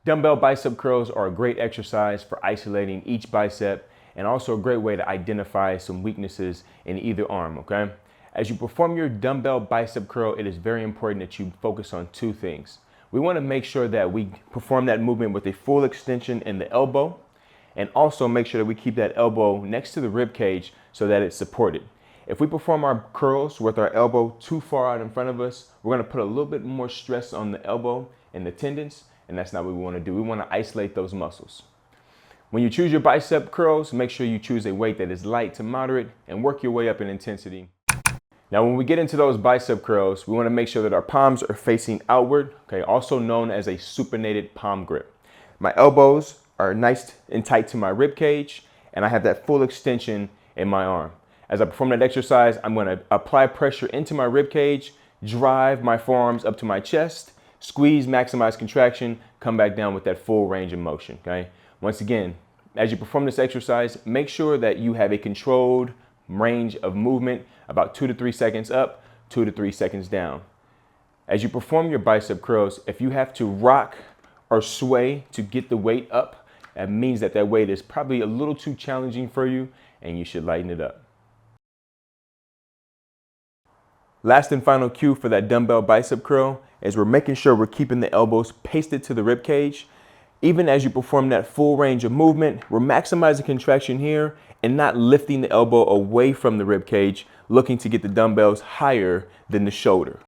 Dumbbell bicep curls are a great exercise for isolating each bicep and also a great way to identify some weaknesses in either arm, okay? As you perform your dumbbell bicep curl, it is very important that you focus on two things. We want to make sure that we perform that movement with a full extension in the elbow, and also make sure that we keep that elbow next to the rib cage so that it's supported. If we perform our curls with our elbow too far out in front of us, we're going to put a little bit more stress on the elbow and the tendons, and that's not what we want to do. We want to isolate those muscles. When you choose your bicep curls, make sure you choose a weight that is light to moderate and work your way up in intensity. Now, when we get into those bicep curls, we want to make sure that our palms are facing outward, okay, also known as a supinated palm grip. My elbows are nice and tight to my rib cage, and I have that full extension in my arm. As I perform that exercise, I'm going to apply pressure into my rib cage, drive my forearms up to my chest, squeeze, maximize contraction, come back down with that full range of motion, okay? Once again, as you perform this exercise, make sure that you have a controlled range of movement, about 2 to 3 seconds up, 2 to 3 seconds down. As you perform your bicep curls, if you have to rock or sway to get the weight up, that means that that weight is probably a little too challenging for you and you should lighten it up. Last and final cue for that dumbbell bicep curl is we're making sure we're keeping the elbows pasted to the rib cage. Even as you perform that full range of movement, we're maximizing contraction here and not lifting the elbow away from the rib cage, looking to get the dumbbells higher than the shoulder.